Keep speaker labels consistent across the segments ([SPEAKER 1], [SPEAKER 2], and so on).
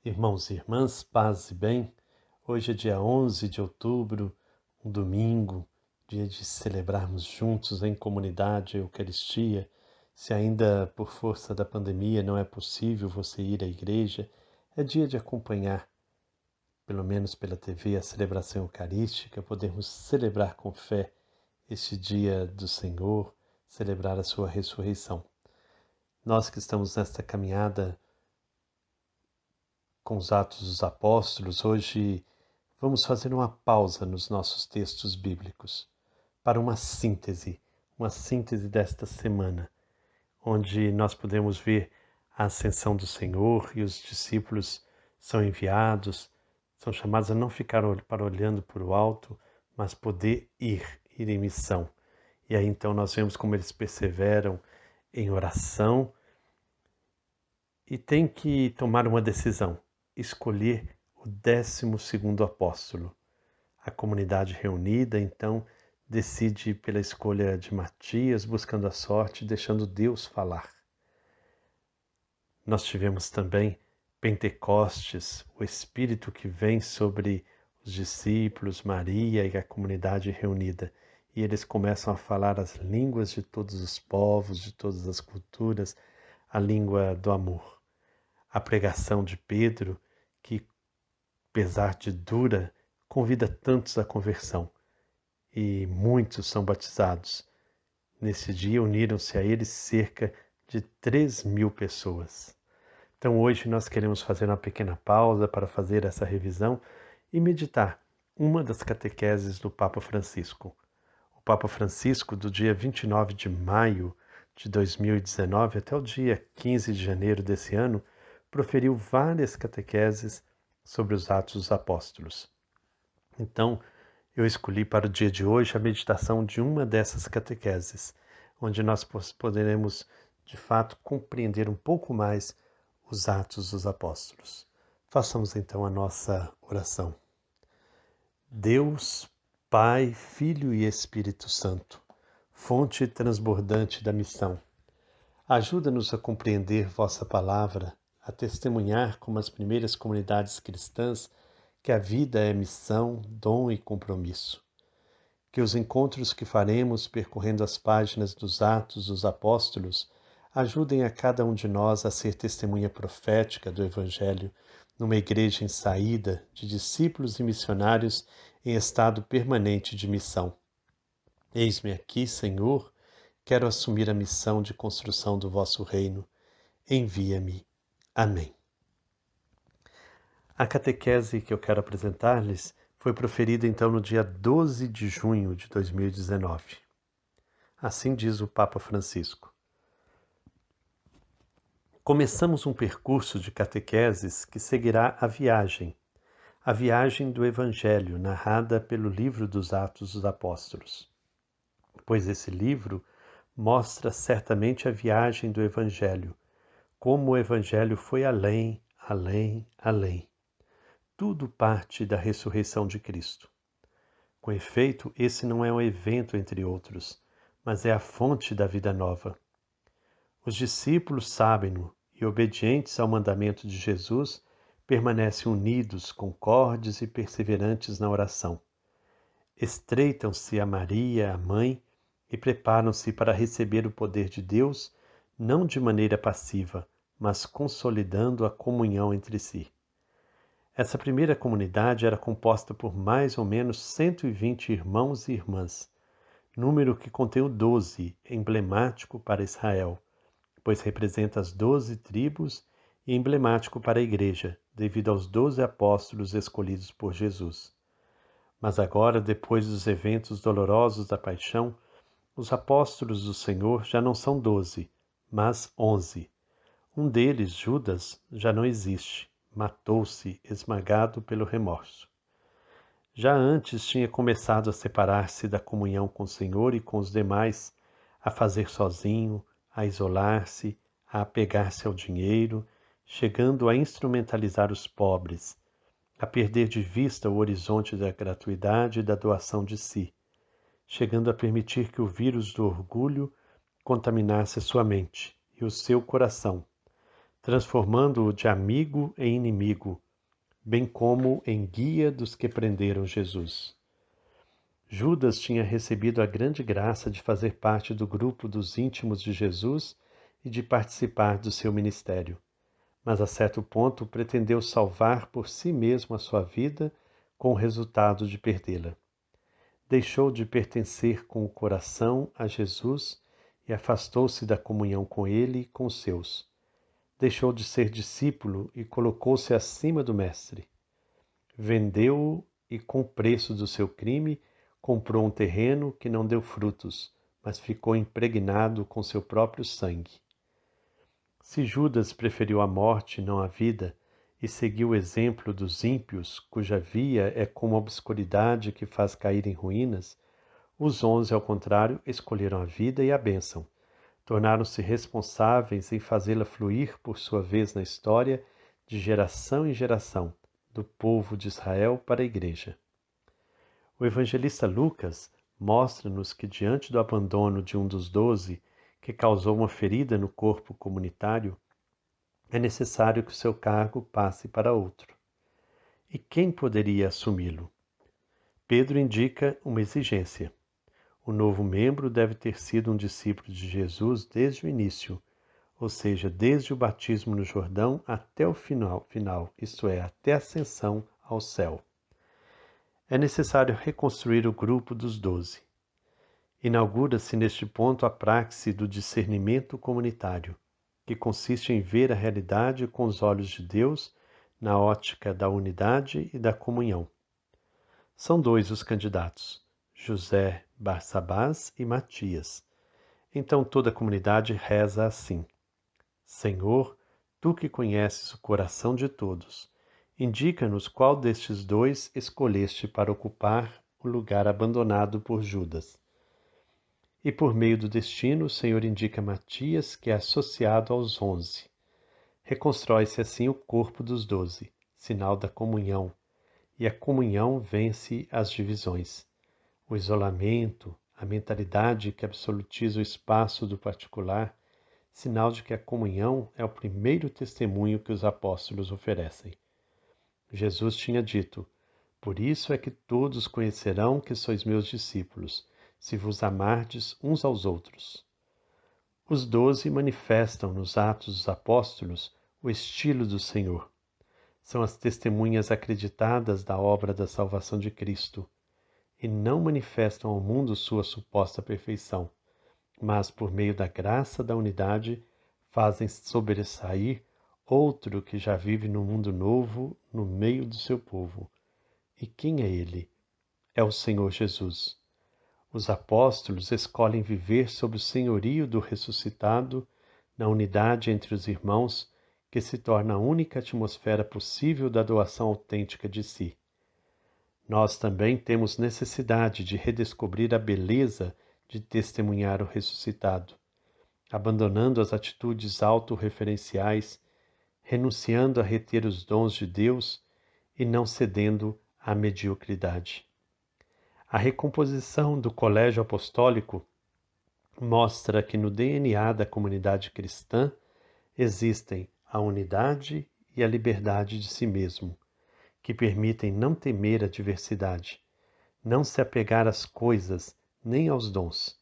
[SPEAKER 1] Irmãos e irmãs, paz e bem. Hoje é dia 11 de outubro, um domingo, dia de celebrarmos juntos em comunidade a Eucaristia. Se ainda por força da pandemia não é possível você ir à igreja, é dia de acompanhar, pelo menos pela TV, a celebração eucarística, podermos celebrar com fé este dia do Senhor, celebrar a sua ressurreição. Nós que estamos nesta caminhada com os Atos dos Apóstolos, hoje vamos fazer uma pausa nos nossos textos bíblicos para uma síntese desta semana, onde nós podemos ver a ascensão do Senhor e os discípulos são enviados, são chamados a não ficar olhando para o alto, mas poder ir em missão. E aí então nós vemos como eles perseveram em oração e têm que tomar uma decisão, escolher o 12º apóstolo. A comunidade reunida, então, decide pela escolha de Matias, buscando a sorte, deixando Deus falar. Nós tivemos também Pentecostes, o Espírito que vem sobre os discípulos, Maria e a comunidade reunida. E eles começam a falar as línguas de todos os povos, de todas as culturas, a língua do amor. A pregação de Pedro, que, apesar de dura, convida tantos à conversão. E muitos são batizados. Nesse dia uniram-se a eles cerca de 3.000 pessoas. Então hoje nós queremos fazer uma pequena pausa para fazer essa revisão e meditar uma das catequeses do Papa Francisco. O Papa Francisco, do dia 29 de maio de 2019 até o dia 15 de janeiro desse ano, proferiu várias catequeses sobre os Atos dos Apóstolos. Então, eu escolhi para o dia de hoje a meditação de uma dessas catequeses, onde nós poderemos, de fato, compreender um pouco mais os Atos dos Apóstolos. Façamos então a nossa oração. Deus, Pai, Filho e Espírito Santo, fonte transbordante da missão, ajuda-nos a compreender vossa palavra, a testemunhar como as primeiras comunidades cristãs que a vida é missão, dom e compromisso. Que os encontros que faremos percorrendo as páginas dos Atos dos Apóstolos ajudem a cada um de nós a ser testemunha profética do Evangelho numa igreja em saída de discípulos e missionários em estado permanente de missão. Eis-me aqui, Senhor, quero assumir a missão de construção do vosso reino. Envia-me. Amém. A catequese que eu quero apresentar-lhes foi proferida então no dia 12 de junho de 2019. Assim diz o Papa Francisco. Começamos um percurso de catequeses que seguirá a viagem do Evangelho narrada pelo livro dos Atos dos Apóstolos. Pois esse livro mostra certamente a viagem do Evangelho, como o Evangelho foi além, além, além. Tudo parte da ressurreição de Cristo. Com efeito, esse não é um evento entre outros, mas é a fonte da vida nova. Os discípulos sabem-no e, obedientes ao mandamento de Jesus, permanecem unidos, concordes e perseverantes na oração. Estreitam-se a Maria, a mãe, e preparam-se para receber o poder de Deus, não de maneira passiva, mas consolidando a comunhão entre si. Essa primeira comunidade era composta por mais ou menos 120 irmãos e irmãs, número que contém o 12, emblemático para Israel, pois representa as 12 tribos e emblemático para a Igreja, devido aos 12 apóstolos escolhidos por Jesus. Mas agora, depois dos eventos dolorosos da paixão, os apóstolos do Senhor já não são 12, mas 11. Um deles, Judas, já não existe. Matou-se, esmagado pelo remorso. Já antes tinha começado a separar-se da comunhão com o Senhor e com os demais, a fazer sozinho, a isolar-se, a apegar-se ao dinheiro, chegando a instrumentalizar os pobres, a perder de vista o horizonte da gratuidade e da doação de si, chegando a permitir que o vírus do orgulho contaminasse sua mente e o seu coração, transformando-o de amigo em inimigo, bem como em guia dos que prenderam Jesus. Judas tinha recebido a grande graça de fazer parte do grupo dos íntimos de Jesus e de participar do seu ministério, mas a certo ponto pretendeu salvar por si mesmo a sua vida com o resultado de perdê-la. Deixou de pertencer com o coração a Jesus e afastou-se da comunhão com ele e com os seus. Deixou de ser discípulo e colocou-se acima do Mestre. Vendeu-o e, com o preço do seu crime, comprou um terreno que não deu frutos, mas ficou impregnado com seu próprio sangue. Se Judas preferiu a morte, não a vida, e seguiu o exemplo dos ímpios, cuja via é como a obscuridade que faz cair em ruínas, os 11, ao contrário, escolheram a vida e a bênção. Tornaram-se responsáveis em fazê-la fluir por sua vez na história, de geração em geração, do povo de Israel para a Igreja. O evangelista Lucas mostra-nos que, diante do abandono de um dos 12, que causou uma ferida no corpo comunitário, é necessário que o seu cargo passe para outro. E quem poderia assumi-lo? Pedro indica uma exigência. O novo membro deve ter sido um discípulo de Jesus desde o início, ou seja, desde o batismo no Jordão até o final, isto é, até a ascensão ao céu. É necessário reconstruir o grupo dos 12. Inaugura-se neste ponto a praxe do discernimento comunitário, que consiste em ver a realidade com os olhos de Deus na ótica da unidade e da comunhão. São 2 os candidatos, José, Barsabás e Matias. Então toda a comunidade reza assim: Senhor, tu que conheces o coração de todos, indica-nos qual destes 2 escolheste para ocupar o lugar abandonado por Judas. E por meio do destino, o Senhor indica Matias, que é associado aos 11. Reconstrói-se assim o corpo dos 12, sinal da comunhão, e a comunhão vence as divisões. O isolamento, a mentalidade que absolutiza o espaço do particular, sinal de que a comunhão é o primeiro testemunho que os apóstolos oferecem. Jesus tinha dito: Por isso é que todos conhecerão que sois meus discípulos, se vos amardes uns aos outros. Os 12 manifestam nos Atos dos Apóstolos o estilo do Senhor. São as testemunhas acreditadas da obra da salvação de Cristo e não manifestam ao mundo sua suposta perfeição, mas por meio da graça da unidade fazem sobressair outro que já vive no mundo novo no meio do seu povo. E quem é ele? É o Senhor Jesus. Os apóstolos escolhem viver sob o senhorio do ressuscitado, na unidade entre os irmãos, que se torna a única atmosfera possível da doação autêntica de si. Nós também temos necessidade de redescobrir a beleza de testemunhar o ressuscitado, abandonando as atitudes autorreferenciais, renunciando a reter os dons de Deus e não cedendo à mediocridade. A recomposição do Colégio Apostólico mostra que no DNA da comunidade cristã existem a unidade e a liberdade de si mesmo, que permitem não temer a diversidade, não se apegar às coisas nem aos dons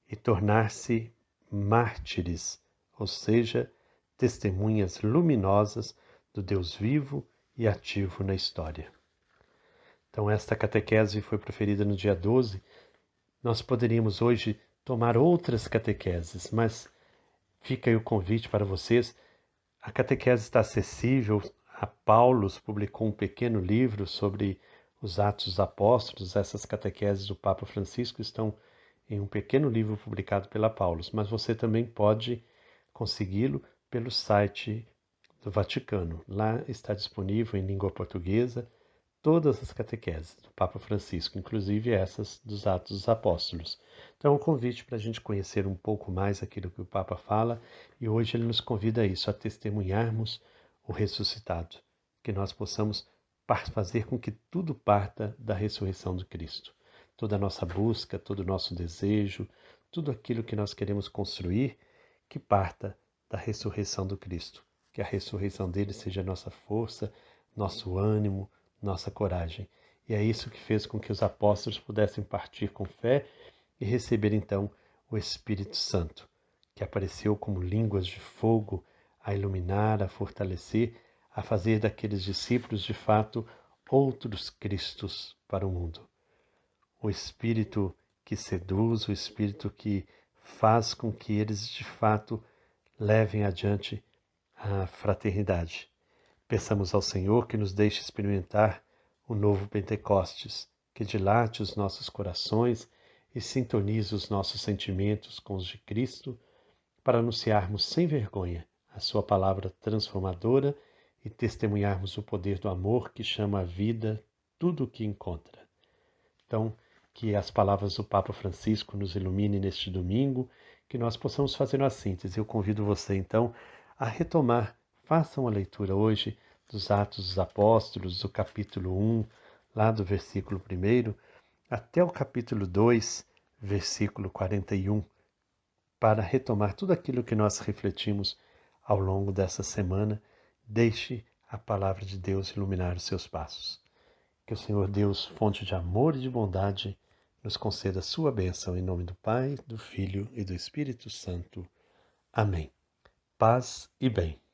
[SPEAKER 1] e tornar-se mártires, ou seja, testemunhas luminosas do Deus vivo e ativo na história. Então, esta catequese foi proferida no dia 12. Nós poderíamos hoje tomar outras catequeses, mas fica aí o convite para vocês. A catequese está acessível. A Paulus publicou um pequeno livro sobre os Atos dos Apóstolos. Essas catequeses do Papa Francisco estão em um pequeno livro publicado pela Paulus, mas você também pode consegui-lo pelo site do Vaticano. Lá está disponível em língua portuguesa todas as catequeses do Papa Francisco, inclusive essas dos Atos dos Apóstolos. Então, é um convite para a gente conhecer um pouco mais aquilo que o Papa fala, e hoje ele nos convida a isso, a testemunharmos o ressuscitado, que nós possamos fazer com que tudo parta da ressurreição de Cristo. Toda a nossa busca, todo o nosso desejo, tudo aquilo que nós queremos construir, que parta da ressurreição do Cristo, que a ressurreição dele seja nossa força, nosso ânimo, nossa coragem. E é isso que fez com que os apóstolos pudessem partir com fé e receber então o Espírito Santo, que apareceu como línguas de fogo a iluminar, a fortalecer, a fazer daqueles discípulos de fato outros Cristos para o mundo. O Espírito que seduz, o Espírito que faz com que eles de fato levem adiante a fraternidade. Peçamos ao Senhor que nos deixe experimentar o novo Pentecostes, que dilate os nossos corações e sintonize os nossos sentimentos com os de Cristo, para anunciarmos sem vergonha a sua palavra transformadora e testemunharmos o poder do amor que chama à vida tudo o que encontra. Então, que as palavras do Papa Francisco nos iluminem neste domingo, que nós possamos fazer uma síntese. Eu convido você, então, a retomar, façam a leitura hoje dos Atos dos Apóstolos, do capítulo 1, lá do versículo 1, até o capítulo 2, versículo 41, para retomar tudo aquilo que nós refletimos ao longo dessa semana. Deixe a palavra de Deus iluminar os seus passos. Que o Senhor Deus, fonte de amor e de bondade, nos conceda a sua bênção em nome do Pai, do Filho e do Espírito Santo. Amém. Paz e bem.